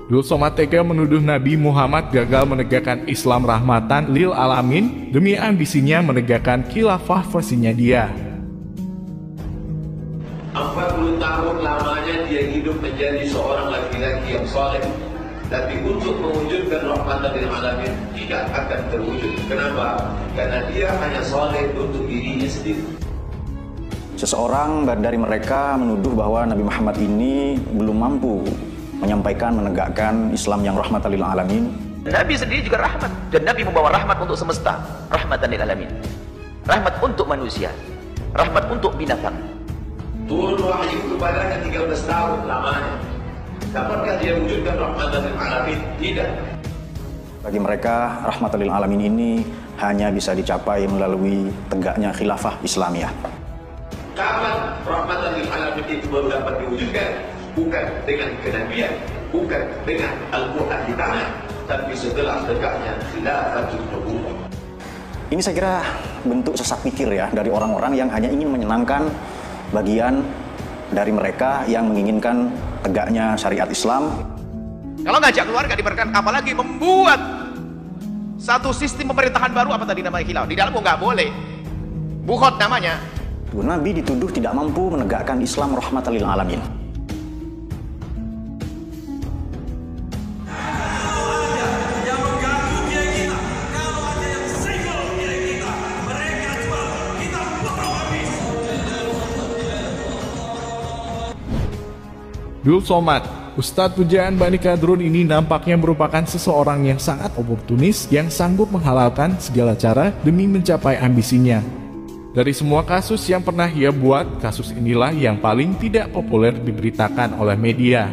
Dul Somad tega menuduh Nabi Muhammad gagal menegakkan Islam rahmatan lil alamin demi ambisinya menegakkan khilafah versinya dia. 40 tahun lamanya dia hidup menjadi seorang laki-laki yang saleh, tapi untuk mewujudkan rahmatan lil alamin tidak akan terwujud. Kenapa? Karena dia hanya saleh untuk dirinya sendiri. Seseorang dari mereka menuduh bahwa Nabi Muhammad ini belum mampu menyampaikan, menegakkan Islam yang rahmatan lil alamin. Nabi sendiri juga rahmat, dan Nabi membawa rahmat untuk semesta, rahmatan lil alamin. Rahmat untuk manusia, rahmat untuk binatang. Turun wahyu kepadanya 13 tahun lamanya. Dapatkah dia wujudkan rahmatan lil alamin? Tidak. Bagi mereka, rahmatan lil alamin ini hanya bisa dicapai melalui tegaknya khilafah Islamiyah. Kapan rahmatan lil alamin itu baru dapat diwujudkan? Bukan dengan kenabian, bukan dengan Al-Quran di tangan, tapi setelah tegaknya khilafatul nubuwwah. Ini saya kira bentuk sesat pikir ya dari orang-orang yang hanya ingin menyenangkan bagian dari mereka yang menginginkan tegaknya syariat Islam. Kalau ngajak keluarga diberkan, apalagi membuat satu sistem pemerintahan baru, apa tadi namanya, khilafah. Di dalamnya nggak boleh. Bukhot namanya. Nabi dituduh tidak mampu menegakkan Islam rahmatan lil alamin. Dul Somad, Ustadz pujaan Bani Kadrun ini nampaknya merupakan seseorang yang sangat oportunis yang sanggup menghalalkan segala cara demi mencapai ambisinya. Dari semua kasus yang pernah ia buat, kasus inilah yang paling tidak populer diberitakan oleh media.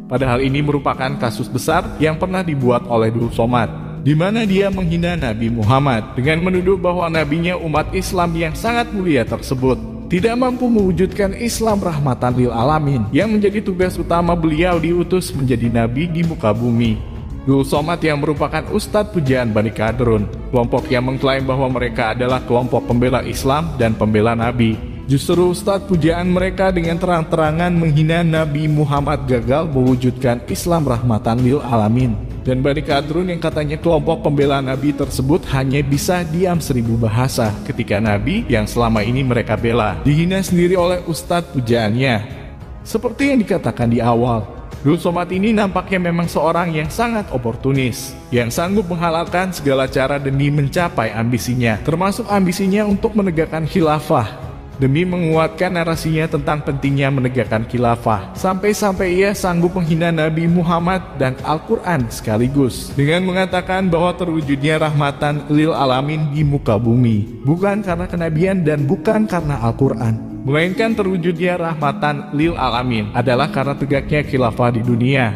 Padahal ini merupakan kasus besar yang pernah dibuat oleh Dul Somad, di mana dia menghina Nabi Muhammad dengan menuduh bahwa nabinya umat Islam yang sangat mulia tersebut tidak mampu mewujudkan Islam rahmatan lil alamin yang menjadi tugas utama beliau diutus menjadi nabi di muka bumi. Dul Somad yang merupakan Ustadz pujaan Bani Kadrun, kelompok yang mengklaim bahwa mereka adalah kelompok pembela Islam dan pembela Nabi. Justru Ustadz pujaan mereka dengan terang-terangan menghina Nabi Muhammad gagal mewujudkan Islam rahmatan lil alamin. Dan Bani Kadrun yang katanya kelompok pembela Nabi tersebut hanya bisa diam 1000 bahasa ketika Nabi yang selama ini mereka bela dihina sendiri oleh Ustadz pujaannya. Seperti yang dikatakan di awal, Dul Somad ini nampaknya memang seorang yang sangat oportunis, yang sanggup menghalalkan segala cara demi mencapai ambisinya, termasuk ambisinya untuk menegakkan khilafah, demi menguatkan narasinya tentang pentingnya menegakkan khilafah. Sampai-sampai ia sanggup menghina Nabi Muhammad dan Al-Quran sekaligus, dengan mengatakan bahwa terwujudnya rahmatan lil alamin di muka bumi bukan karena kenabian dan bukan karena Al-Quran, melainkan terwujudnya rahmatan lil alamin adalah karena tegaknya khilafah di dunia.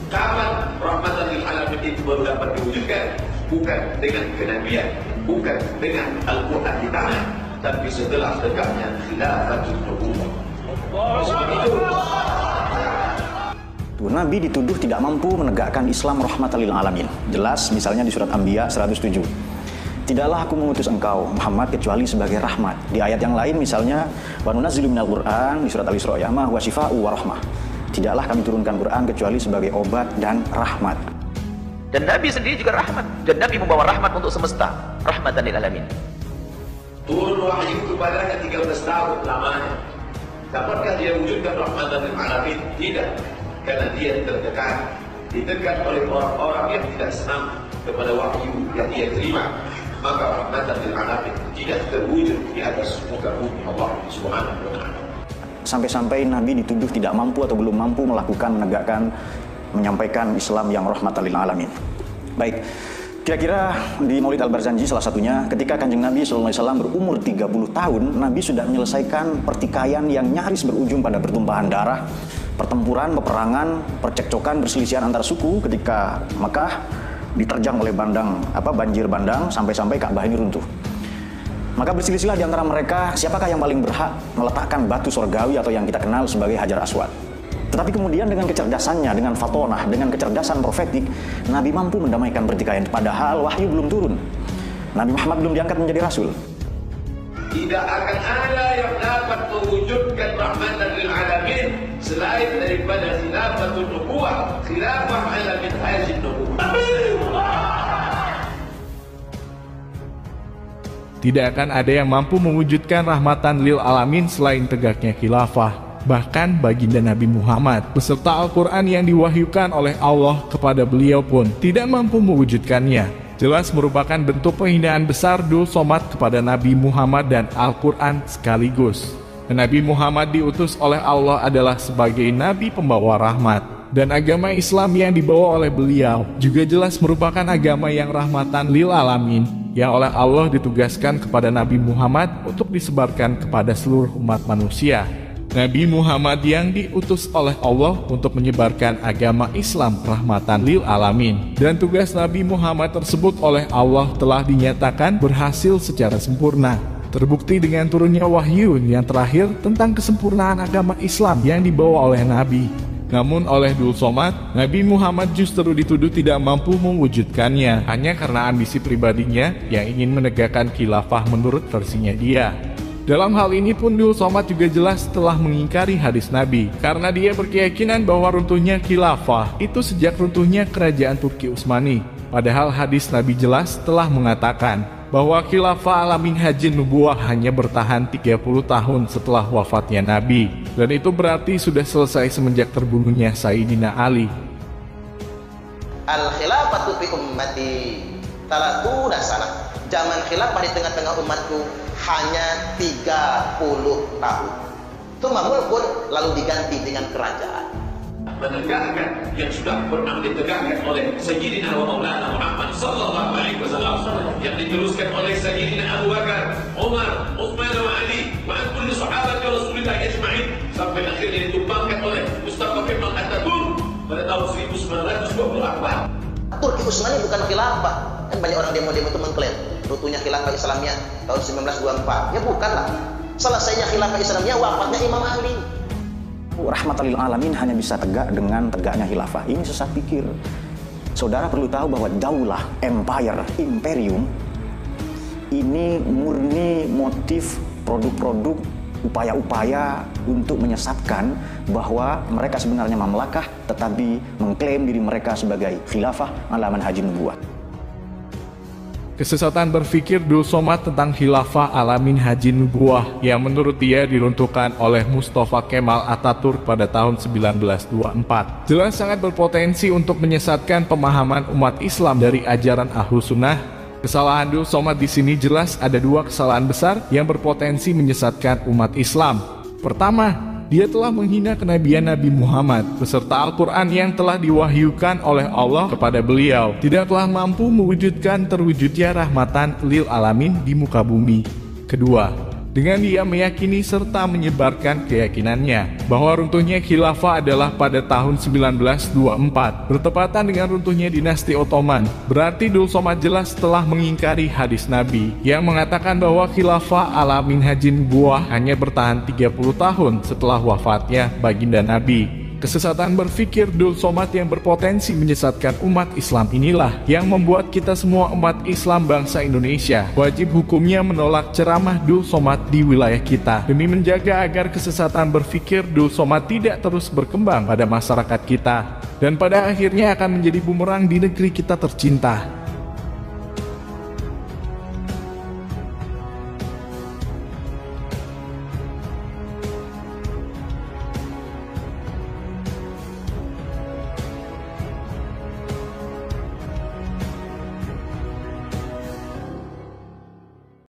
Kapan rahmatan lil alamin itu baru dapat diwujudkan? Bukan dengan kenabian, bukan dengan Al-Quran di tangan, tapi setelah tegaknya khilafatul nubuwwah. Nabi dituduh tidak mampu menegakkan Islam rahmatan lil alamin. Jelas misalnya di surat Anbiya 107. Tidaklah aku mengutus engkau Muhammad kecuali sebagai rahmat. Di ayat yang lain misalnya wa nunazzilu minal Qur'an di surat Al-Isra ya ma huwa syifaa'u wa rahmah. Tidaklah kami turunkan Quran kecuali sebagai obat dan rahmat. Dan Nabi sendiri juga rahmat, dan Nabi membawa rahmat untuk semesta, rahmatan lil alamin. Turun wahyu kepadanya 13 tahun lamanya. Dapatkah dia wujudkan rahmatan lil alamin? Tidak. Karena dia ditekan oleh orang-orang yang tidak senang kepada wahyu yang dia terima. Maka rahmatan lil alamin tidak terwujud di atas muka bumi Allah Subhanahu wa ta'ala. Sampai-sampai Nabi dituduh tidak mampu atau belum mampu melakukan, menegakkan, menyampaikan Islam yang rahmatan lil alamin. Baik. Kira-kira di Maulid Al-Barzanji salah satunya ketika Kanjeng Nabi SAW berumur 30 tahun, Nabi sudah menyelesaikan pertikaian yang nyaris berujung pada pertumpahan darah, pertempuran, peperangan, percekcokan, perselisihan antar suku ketika Mekah diterjang oleh banjir bandang sampai-sampai Ka'bah ini runtuh. Maka berselisihlah di antara mereka siapakah yang paling berhak meletakkan batu surgawi atau yang kita kenal sebagai Hajar Aswad. Tetapi kemudian dengan kecerdasannya, dengan fatonah, dengan kecerdasan profetik, Nabi mampu mendamaikan pertikaian padahal wahyu belum turun. Nabi Muhammad belum diangkat menjadi rasul. Tidak akan ada yang dapat mewujudkan rahmatan lil alamin selain daripada khilafatul nubuwwah, khilafah ala minhajin nubuwah. Tidak akan ada yang mampu mewujudkan rahmatan lil alamin selain tegaknya khilafah. Bahkan baginda Nabi Muhammad beserta Al-Quran yang diwahyukan oleh Allah kepada beliau pun tidak mampu mewujudkannya. Jelas merupakan bentuk penghinaan besar Dul Somad kepada Nabi Muhammad dan Al-Quran sekaligus. Nabi Muhammad diutus oleh Allah adalah sebagai Nabi pembawa rahmat. Dan agama Islam yang dibawa oleh beliau juga jelas merupakan agama yang rahmatan lil alamin, yang oleh Allah ditugaskan kepada Nabi Muhammad untuk disebarkan kepada seluruh umat manusia. Nabi Muhammad yang diutus oleh Allah untuk menyebarkan agama Islam rahmatan lil alamin. Dan tugas Nabi Muhammad tersebut oleh Allah telah dinyatakan berhasil secara sempurna. Terbukti dengan turunnya wahyu yang terakhir tentang kesempurnaan agama Islam yang dibawa oleh Nabi. Namun oleh Dul Somad, Nabi Muhammad justru dituduh tidak mampu mewujudkannya hanya karena ambisi pribadinya yang ingin menegakkan khilafah menurut versinya dia. Dalam hal ini pun Dul Somad juga jelas telah mengingkari hadis Nabi karena dia berkeyakinan bahwa runtuhnya khilafah itu sejak runtuhnya kerajaan Turki Utsmani. Padahal hadis Nabi jelas telah mengatakan bahwa khilafah ala minhajin nubuwah hanya bertahan 30 tahun setelah wafatnya Nabi, dan itu berarti sudah selesai semenjak terbunuhnya Sayyidina Ali. Al-khilafatu fi ummati talatuna sana. Zaman khilafah di tengah-tengah umatku hanya 30 tahun. Tsumma mulkun, lalu diganti dengan kerajaan. Menegakkan yang sudah pernah ditegakkan oleh Sayyidina wa Maulana Muhammad sallallahu alaihi wasallam, yang diteruskan oleh Sayyidina Abu Bakar, Umar, Utsman wa Ali wa kulli sahabat Rasulullah ajma'in, sampai akhirnya ditumbangkan oleh Mustafa Kemal Atatürk pada tahun 1924. Turki Utsmani bukan khilafah. Kan banyak orang demo-demo itu mengklaim runtuhnya khilafah Islamnya tahun 1924. Ya bukanlah. Selesainya khilafah Islamnya wafatnya Imam Ali. Rahmatan lil alamin hanya bisa tegak dengan tegaknya khilafah. Ini sesat pikir. Saudara perlu tahu bahwa daulah, empire, imperium ini murni motif produk-produk upaya-upaya untuk menyesatkan bahwa mereka sebenarnya mamlakah, tetapi mengklaim diri mereka sebagai khilafah ala manhajin nubuwah. Kesesatan berpikir Dul Somad tentang khilafah ala minhajin nubuwah yang menurut dia diruntuhkan oleh Mustafa Kemal Atatürk pada tahun 1924 jelas sangat berpotensi untuk menyesatkan pemahaman umat Islam dari ajaran Ahlus Sunnah. Kesalahan Dul Somad di sini jelas ada dua kesalahan besar yang berpotensi menyesatkan umat Islam. Pertama, dia telah menghina kenabian Nabi Muhammad beserta Al-Quran yang telah diwahyukan oleh Allah kepada beliau tidaklah mampu mewujudkan terwujudnya rahmatan lil alamin di muka bumi. Kedua, dengan dia meyakini serta menyebarkan keyakinannya bahwa runtuhnya khilafah adalah pada tahun 1924 bertepatan dengan runtuhnya dinasti Ottoman. Berarti Dul Somad jelas telah mengingkari hadis Nabi yang mengatakan bahwa khilafah ala minhajin nubuwah hanya bertahan 30 tahun setelah wafatnya baginda Nabi. Kesesatan berpikir Dul Somad yang berpotensi menyesatkan umat Islam inilah yang membuat kita semua umat Islam bangsa Indonesia wajib hukumnya menolak ceramah Dul Somad di wilayah kita demi menjaga agar kesesatan berpikir Dul Somad tidak terus berkembang pada masyarakat kita dan pada akhirnya akan menjadi bumerang di negeri kita tercinta.